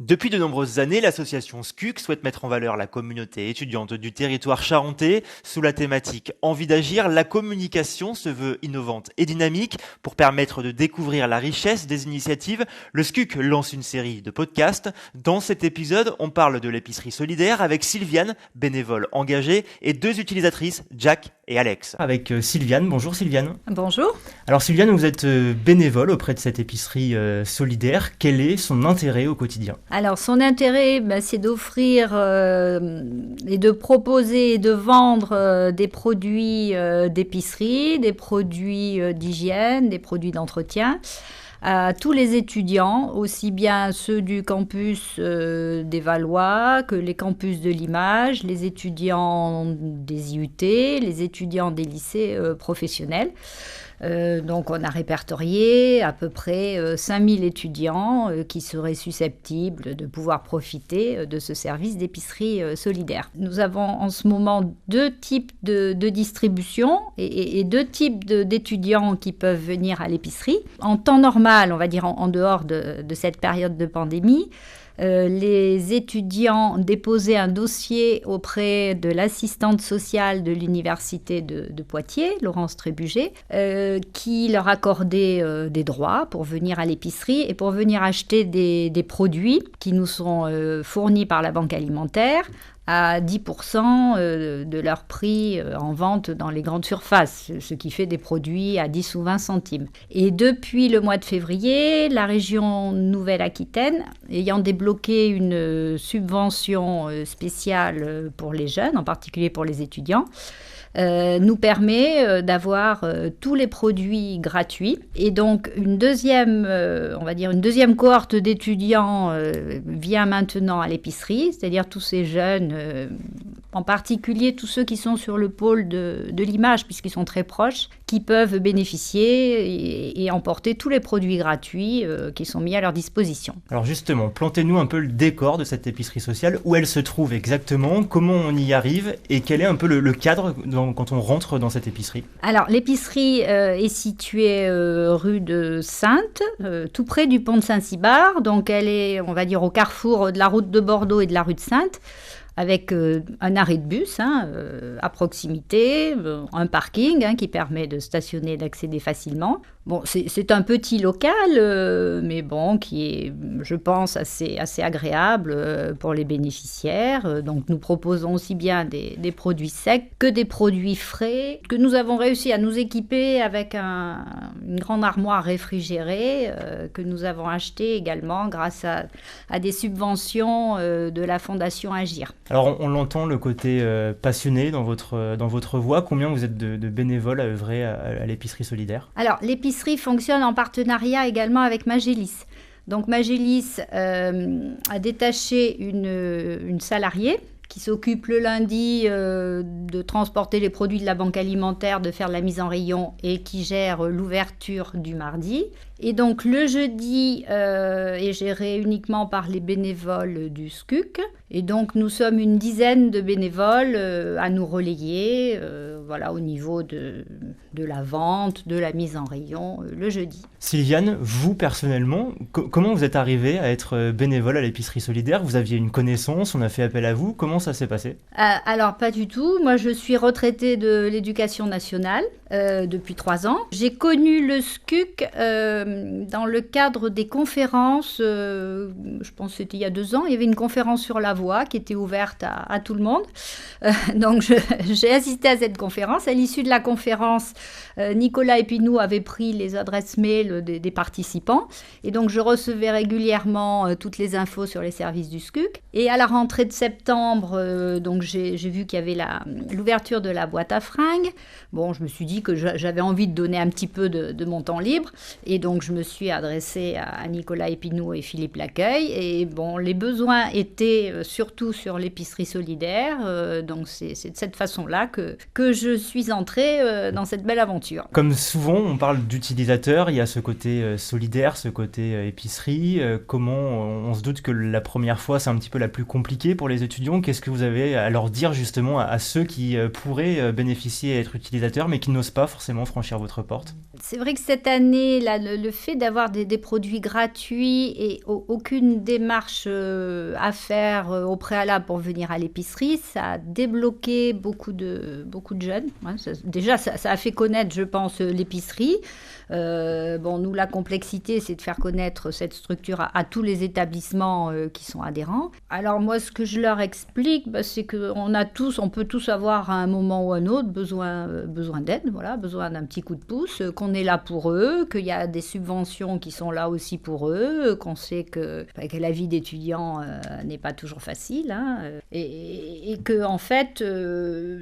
Depuis de nombreuses années, l'association SCUC souhaite mettre en valeur la communauté étudiante du territoire charentais. Sous la thématique Envie d'agir, la communication se veut innovante et dynamique pour permettre de découvrir la richesse des initiatives. Le SCUC lance une série de podcasts. Dans cet épisode, on parle de l'épicerie solidaire avec Sylviane, bénévole engagée, et deux utilisatrices, Jack et Alex. Avec Sylviane. Bonjour Sylviane. Bonjour. Alors Sylviane, vous êtes bénévole auprès de cette épicerie solidaire. Quel est son intérêt au quotidien ? Alors son intérêt, c'est d'offrir et de proposer et de vendre des produits d'épicerie, des produits d'hygiène, des produits d'entretien à tous les étudiants, aussi bien ceux du campus des Valois que les campus de l'Image, les étudiants des IUT, les étudiants des lycées professionnels. Donc on a répertorié à peu près 5000 étudiants qui seraient susceptibles de pouvoir profiter de ce service d'épicerie solidaire. Nous avons en ce moment deux types de distribution et deux types d'étudiants qui peuvent venir à l'épicerie. En temps normal, on va dire en dehors de cette période de pandémie, les étudiants déposaient un dossier auprès de l'assistante sociale de l'université de Poitiers, Laurence Trébuget, qui leur accordait des droits pour venir à l'épicerie et pour venir acheter des produits qui nous sont fournis par la Banque alimentaire à 10% de leur prix en vente dans les grandes surfaces, ce qui fait des produits à 10 ou 20 centimes. Et depuis le mois de février, la région Nouvelle-Aquitaine, ayant débloqué une subvention spéciale pour les jeunes, en particulier pour les étudiants, nous permet d'avoir tous les produits gratuits. Et donc, une deuxième cohorte d'étudiants vient maintenant à l'épicerie, c'est-à-dire tous ces jeunes, en particulier tous ceux qui sont sur le pôle de l'Image, puisqu'ils sont très proches, qui peuvent bénéficier et emporter tous les produits gratuits qui sont mis à leur disposition. Alors justement, plantez-nous un peu le décor de cette épicerie sociale, où elle se trouve exactement, comment on y arrive et quel est un peu le cadre quand on rentre dans cette épicerie. Alors l'épicerie est située rue de Saintes, tout près du pont de Saint-Cybard, donc elle est, on va dire, au carrefour de la route de Bordeaux et de la rue de Saintes, avec un arrêt de bus à proximité, un parking qui permet de stationner et d'accéder facilement. Bon, c'est un petit local, mais bon, qui est, je pense, assez agréable pour les bénéficiaires. Donc, nous proposons aussi bien des produits secs que des produits frais, que nous avons réussi à nous équiper avec une grande armoire réfrigérée, que nous avons acheté également grâce à des subventions de la Fondation Agir. Alors, on l'entend, le côté passionné dans votre voix. Combien vous êtes de bénévoles à œuvrer à l'épicerie solidaire ? Alors, l'épicerie fonctionne en partenariat également avec Magélis. Donc Magélis a détaché une salariée qui s'occupe le lundi de transporter les produits de la banque alimentaire, de faire la mise en rayon et qui gère l'ouverture du mardi. Et donc le jeudi est géré uniquement par les bénévoles du SCUC. Et donc nous sommes une dizaine de bénévoles à nous relayer au niveau de la vente, de la mise en rayon le jeudi. Sylviane, vous personnellement, comment vous êtes arrivée à être bénévole à l'épicerie solidaire ? Vous aviez une connaissance, on a fait appel à vous, comment ça s'est passé ? Alors pas du tout, moi je suis retraitée de l'éducation nationale depuis 3 ans. J'ai connu le SCUC dans le cadre des conférences, je pense que c'était il y a 2 ans, il y avait une conférence sur la voix qui était ouverte à tout le monde. Donc j'ai assisté à cette conférence. À l'issue de la conférence, Nicolas Epinou avait pris les adresses mail des participants et donc je recevais régulièrement toutes les infos sur les services du SCUC. Et à la rentrée de septembre, donc j'ai vu qu'il y avait l'ouverture de la boîte à fringues. Bon, je me suis dit que j'avais envie de donner un petit peu de mon temps libre et donc je me suis adressée à Nicolas Epinou et Philippe Laccueil. Et bon, les besoins étaient surtout sur l'épicerie solidaire, donc c'est de cette façon-là que je suis entrée dans cette belle aventure. Comme souvent, on parle d'utilisateurs, il y a ce côté solidaire, ce côté épicerie. Comment on se doute que la première fois, c'est un petit peu la plus compliquée pour les étudiants. Qu'est-ce que vous avez à leur dire justement à ceux qui pourraient bénéficier et être utilisateurs, mais qui n'osent n'osent pas forcément franchir votre porte? C'est vrai que cette année, là, le fait d'avoir des produits gratuits et aucune démarche à faire au préalable pour venir à l'épicerie, ça a débloqué beaucoup de jeunes. Ouais, déjà, ça a fait connaître, je pense, l'épicerie. Nous, la complexité, c'est de faire connaître cette structure à tous les établissements qui sont adhérents. Alors moi, ce que je leur explique, c'est on peut tous avoir à un moment ou à un autre besoin d'aide, voilà, besoin d'un petit coup de pouce, qu'on est là pour eux, qu'il y a des subventions qui sont là aussi pour eux, qu'on sait que la vie d'étudiant n'est pas toujours facile, hein, et que en fait,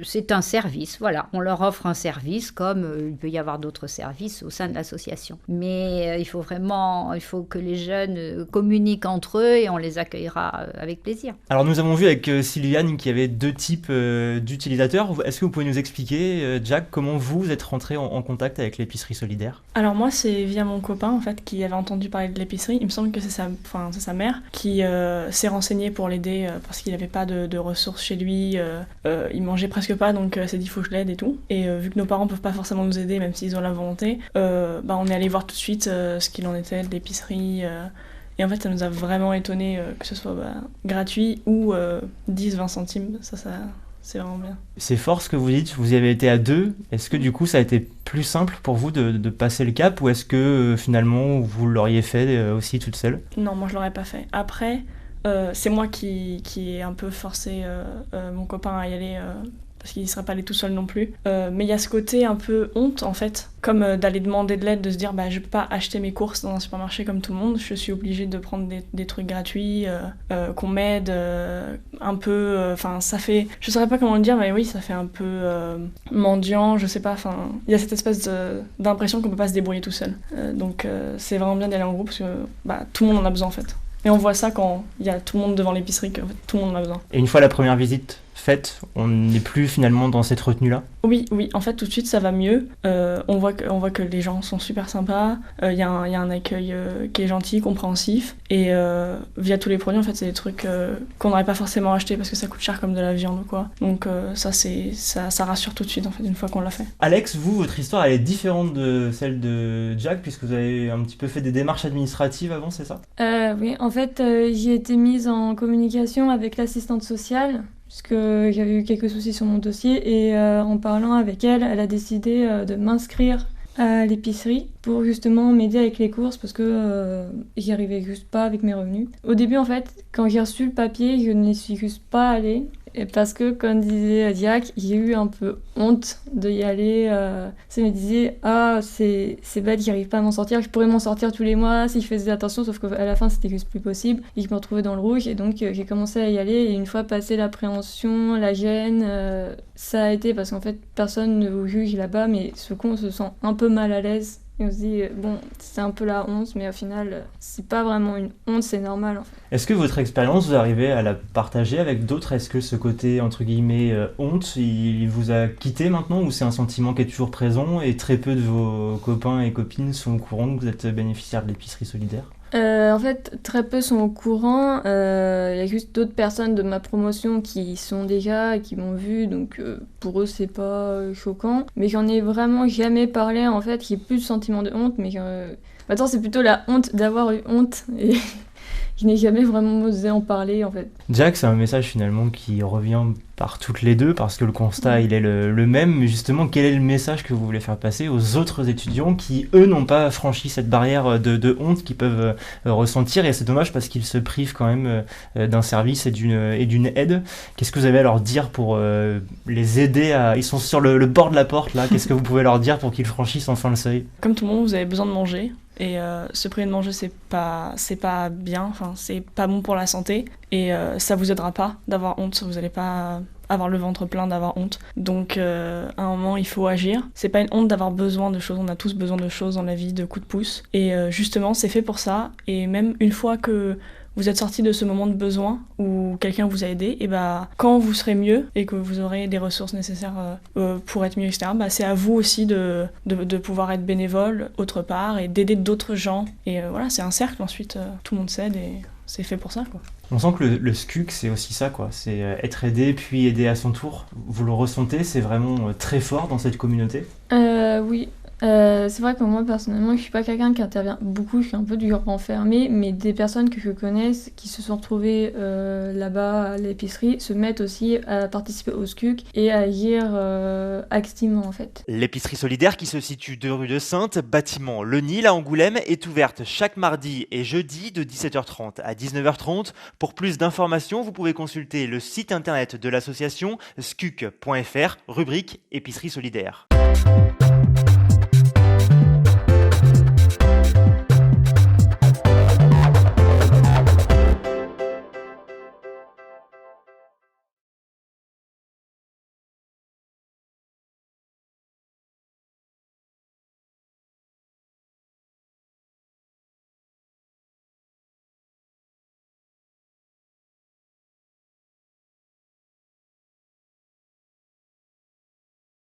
c'est un service. Voilà, on leur offre un service comme il peut y avoir d'autres services au sein de l'association. Mais il faut que les jeunes communiquent entre eux et on les accueillera avec plaisir. Alors nous avons vu avec Sylviane qu'il y avait 2 types d'utilisateurs. Est-ce que vous pouvez nous expliquer, Jack, comment vous êtes rentré en contact avec l'épicerie solidaire? Alors moi, c'est via mon copain en fait qui avait entendu parler de l'épicerie. Il me semble que c'est sa mère qui s'est renseignée pour l'aider parce qu'il n'avait pas de ressources chez lui. Il mangeait presque pas, donc s'est dit faut que je l'aide et tout. Et vu que nos parents peuvent pas forcément nous aider, même s'ils ont la volonté, on est allé voir tout de suite ce qu'il en était de l'épicerie. Et en fait, ça nous a vraiment étonnés que ce soit gratuit ou 10-20 centimes. Ça, c'est vraiment bien. C'est fort ce que vous dites, vous y avez été à 2. Est-ce que du coup, ça a été plus simple pour vous de passer le cap ou est-ce que finalement, vous l'auriez fait aussi toute seule? Non, moi, je l'aurais pas fait. Après, c'est moi qui ai un peu forcé mon copain à y aller parce qu'il ne serait pas allé tout seul non plus. Mais il y a ce côté un peu honte, en fait, comme d'aller demander de l'aide, de se dire je ne peux pas acheter mes courses dans un supermarché comme tout le monde, je suis obligée de prendre des trucs gratuits, qu'on m'aide un peu... ça fait... Je ne saurais pas comment le dire, mais oui, ça fait un peu mendiant, je sais pas, il y a cette espèce d'impression qu'on ne peut pas se débrouiller tout seul. Donc c'est vraiment bien d'aller en groupe, parce que tout le monde en a besoin, en fait. Et on voit ça quand il y a tout le monde devant l'épicerie, que en fait, tout le monde en a besoin. Et une fois la première visite faite, on n'est plus finalement dans cette retenue-là? Oui, en fait tout de suite ça va mieux. On voit que les gens sont super sympas, il y a un accueil qui est gentil, compréhensif. Et via tous les produits, en fait, c'est des trucs qu'on n'aurait pas forcément acheté parce que ça coûte cher comme de la viande ou quoi. Donc ça rassure tout de suite, en fait, une fois qu'on l'a fait. Alex, vous, votre histoire, elle est différente de celle de Jack, puisque vous avez un petit peu fait des démarches administratives avant, c'est ça? Oui, en fait, j'ai été mise en communication avec l'assistante sociale, puisque j'avais eu quelques soucis sur mon dossier, et en parlant avec elle, elle a décidé de m'inscrire à l'épicerie pour justement m'aider avec les courses parce que j'y arrivais juste pas avec mes revenus. Au début, en fait, quand j'ai reçu le papier, je n'y suis juste pas allée. Et parce que, comme disait Diac, j'ai eu un peu honte d'y aller. Ça me disait, c'est bête, j'arrive pas à m'en sortir. Je pourrais m'en sortir tous les mois si je faisais attention, sauf qu'à la fin, c'était juste plus possible. Et je me retrouvais dans le rouge. Et donc, j'ai commencé à y aller. Et une fois passé l'appréhension, la gêne, ça a été parce qu'en fait, personne ne vous juge là-bas, mais ce qu'on se sent un peu mal à l'aise. Et on se dit, c'est un peu la honte, mais au final, c'est pas vraiment une honte, c'est normal en fait. Est-ce que votre expérience, vous arrivez à la partager avec d'autres? Est-ce que ce côté, entre guillemets, honte, il vous a quitté maintenant ou c'est un sentiment qui est toujours présent et très peu de vos copains et copines sont au courant que vous êtes bénéficiaire de l'épicerie solidaire? En fait, très peu sont au courant. Il y a juste d'autres personnes de ma promotion qui sont déjà et qui m'ont vu, donc pour eux c'est pas choquant. Mais j'en ai vraiment jamais parlé en fait. J'ai plus de sentiment de honte, mais maintenant c'est plutôt la honte d'avoir eu honte et je n'ai jamais vraiment osé en parler en fait. Jack, c'est un message finalement qui revient par toutes les deux parce que le constat il est le même, mais justement quel est le message que vous voulez faire passer aux autres étudiants qui eux n'ont pas franchi cette barrière de honte qu'ils peuvent ressentir, et c'est dommage parce qu'ils se privent quand même d'un service et d'une aide. Qu'est-ce que vous avez à leur dire pour les aider ils sont sur le bord de la porte là, qu'est-ce que vous pouvez leur dire pour qu'ils franchissent enfin le seuil? Comme tout le monde, vous avez besoin de manger. Et se priver de manger, c'est pas bien, c'est pas bon pour la santé. Et ça vous aidera pas d'avoir honte, vous allez pas avoir le ventre plein d'avoir honte. Donc à un moment, il faut agir. C'est pas une honte d'avoir besoin de choses, on a tous besoin de choses dans la vie, de coups de pouce. Et justement, c'est fait pour ça. Et même une fois que vous êtes sorti de ce moment de besoin où quelqu'un vous a aidé, et quand vous serez mieux et que vous aurez des ressources nécessaires pour être mieux, etc., c'est à vous aussi de pouvoir être bénévole autre part et d'aider d'autres gens. Et voilà, c'est un cercle ensuite, tout le monde s'aide et c'est fait pour ça, quoi. On sent que le SCUC, c'est aussi ça, quoi. C'est être aidé, puis aider à son tour. Vous le ressentez, c'est vraiment très fort dans cette communauté? Oui. C'est vrai que moi personnellement je suis pas quelqu'un qui intervient beaucoup, je suis un peu du renfermé, mais des personnes que je connais qui se sont retrouvées là-bas à l'épicerie se mettent aussi à participer au SCUC et à agir activement en fait. L'épicerie solidaire qui se situe 2 rue de Sainte, bâtiment Le Nil à Angoulême, est ouverte chaque mardi et jeudi de 17h30 à 19h30. Pour plus d'informations, vous pouvez consulter le site internet de l'association scuc.fr, rubrique épicerie solidaire.